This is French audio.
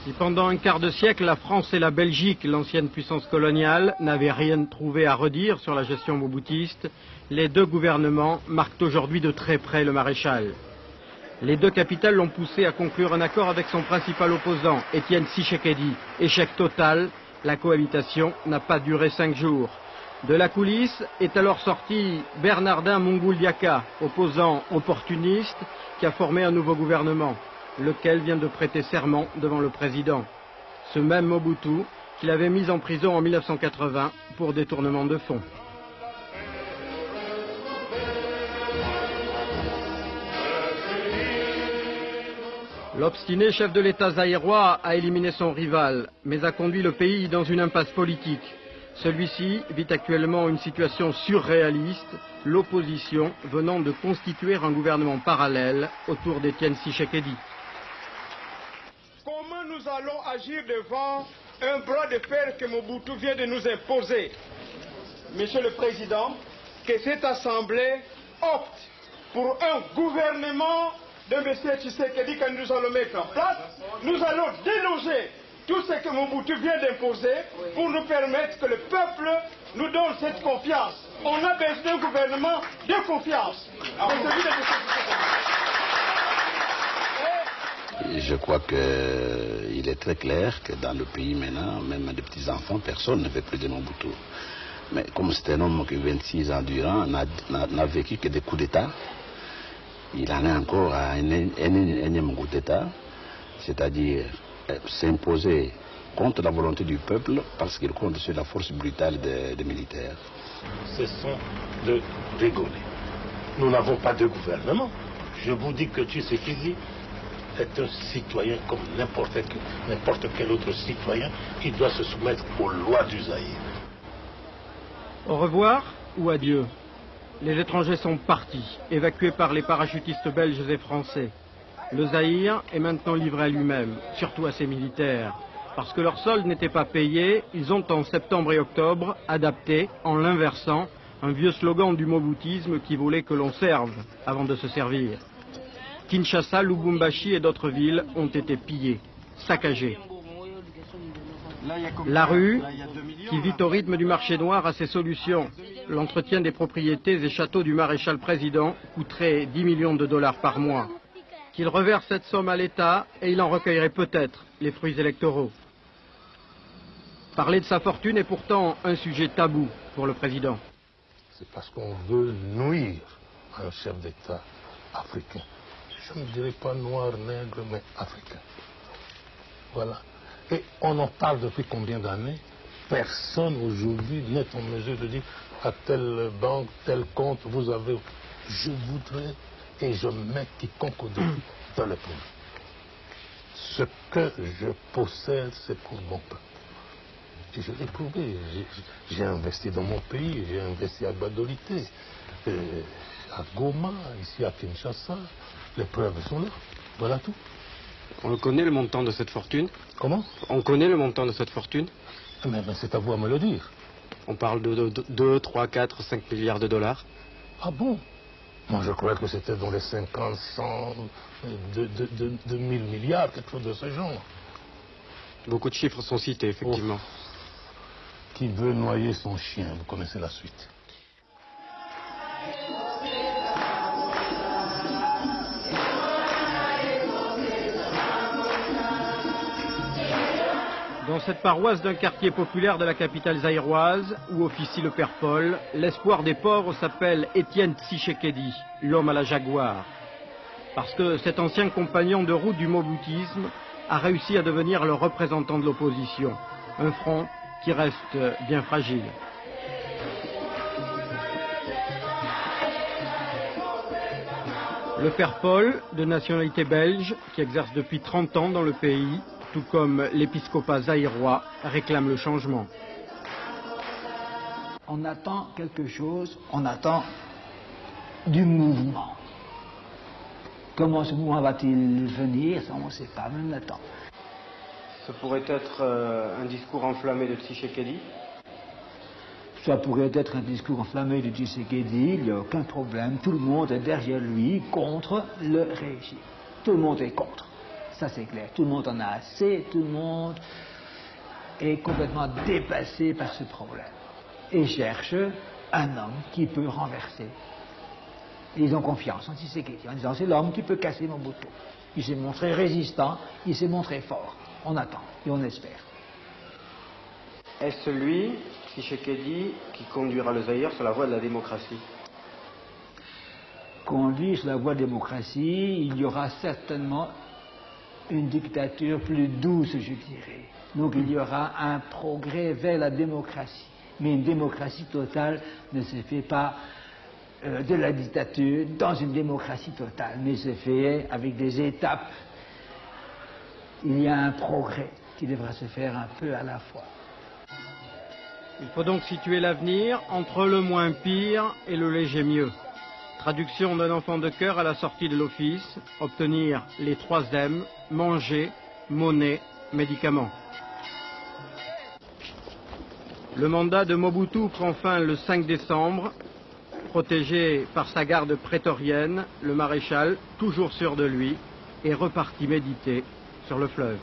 Si pendant un quart de siècle, la France et la Belgique, l'ancienne puissance coloniale, n'avaient rien trouvé à redire sur la gestion moboutiste, les deux gouvernements marquent aujourd'hui de très près le maréchal. Les deux capitales l'ont poussé à conclure un accord avec son principal opposant, Étienne Tshisekedi. Échec total, la cohabitation n'a pas duré 5 jours. De la coulisse est alors sorti Bernardin Mungulu-Diaka, opposant opportuniste, qui a formé un nouveau gouvernement, lequel vient de prêter serment devant le président. Ce même Mobutu qu'il avait mis en prison en 1980 pour détournement de fonds. L'obstiné chef de l'État zaïrois a éliminé son rival, mais a conduit le pays dans une impasse politique. Celui-ci vit actuellement une situation surréaliste, l'opposition venant de constituer un gouvernement parallèle autour d'Étienne Tshisekedi. Comment nous allons agir devant un bras de fer que Mobutu vient de nous imposer? Monsieur le Président, que cette Assemblée opte pour un gouvernement de M. Tshisekedi que nous allons mettre en place. Nous allons déloger tout ce que Mobutu vient d'imposer pour nous permettre que le peuple nous donne cette confiance. On a besoin d'un gouvernement de confiance. Je crois qu'il est très clair que dans le pays maintenant, même des petits-enfants, personne ne veut plus de Mobutu. Mais comme c'est un homme qui 26 ans durant n'a vécu que des coups d'État, il en est encore à un énième coup d'État, c'est-à-dire s'imposer contre la volonté du peuple parce qu'il compte sur la force brutale des militaires. Cessons de rigoler. Nous n'avons pas de gouvernement. Je vous dis que Tshisekedi est un citoyen comme n'importe quel autre citoyen qui doit se soumettre aux lois du Zaïre. Au revoir ou adieu? Les étrangers sont partis, évacués par les parachutistes belges et français. Le Zaïre est maintenant livré à lui-même, surtout à ses militaires. Parce que leur solde n'était pas payé, ils ont en septembre et octobre adapté, en l'inversant, un vieux slogan du moboutisme qui voulait que l'on serve avant de se servir. Kinshasa, Lubumbashi et d'autres villes ont été pillées, saccagées. La rue, qui vit au rythme du marché noir, a ses solutions. L'entretien des propriétés et châteaux du maréchal président coûterait 10 millions de dollars par mois. Qu'il reverse cette somme à l'État et il en recueillerait peut-être les fruits électoraux. Parler de sa fortune est pourtant un sujet tabou pour le président. C'est parce qu'on veut nuire à un chef d'État africain. Je ne dirais pas noir, nègre, mais africain. Voilà. Et on en parle depuis combien d'années? Personne aujourd'hui n'est en mesure de dire à telle banque, tel compte, vous avez... Je voudrais et je mets quiconque au défi dans le pays. Ce que je possède, c'est pour mon peuple. Et je l'ai prouvé. J'ai investi dans mon pays, j'ai investi à Badolité, à Goma, ici à Kinshasa. Les preuves sont là. Voilà tout. On connaît le montant de cette fortune? Comment? On connaît le montant de cette fortune? Mais c'est à vous à me le dire. On parle de 2, 3, 4, 5 milliards de dollars. Ah bon? Moi je croyais que c'était dans les 50, 100, 2000 milliards, quelque chose de ce genre. Beaucoup de chiffres sont cités, effectivement. Oh. Qui veut noyer son chien? Vous connaissez la suite. Dans cette paroisse d'un quartier populaire de la capitale zaïroise, où officie le Père Paul, l'espoir des pauvres s'appelle Étienne Tshisekedi, l'homme à la jaguar. Parce que cet ancien compagnon de route du moboutisme a réussi à devenir le représentant de l'opposition. Un front qui reste bien fragile. Le Père Paul, de nationalité belge, qui exerce depuis 30 ans dans le pays, tout comme l'épiscopat zaïrois, réclame le changement. On attend quelque chose, on attend du mouvement. Comment ce mouvement va-t-il venir? Ça, on ne sait pas, même le temps. Ce pourrait être un discours enflammé de Tshisekedi? Ça pourrait être un discours enflammé de Tshisekedi, il n'y a aucun problème. Tout le monde est derrière lui, contre le régime. Tout le monde est contre. Ça c'est clair. Tout le monde en a assez, tout le monde est complètement dépassé par ce problème. Et cherche un homme qui peut renverser. Et ils ont confiance en Tshisekedi en disant c'est l'homme qui peut casser Mobutu. Il s'est montré résistant, il s'est montré fort. On attend et on espère. Est-ce lui, Tshisekedi, qui conduira le Zaïre sur la voie de la démocratie? Conduit sur la voie de la démocratie, il y aura certainement une dictature plus douce, je dirais. Donc il y aura un progrès vers la démocratie. Mais une démocratie totale ne se fait pas de la dictature dans une démocratie totale, mais se fait avec des étapes. Il y a un progrès qui devra se faire un peu à la fois. Il faut donc situer l'avenir entre le moins pire et le léger mieux. Traduction d'un enfant de cœur à la sortie de l'office, obtenir les 3 M, manger, monnaie, médicaments. Le mandat de Mobutu prend fin le 5 décembre. Protégé par sa garde prétorienne, le maréchal, toujours sûr de lui, est reparti méditer sur le fleuve.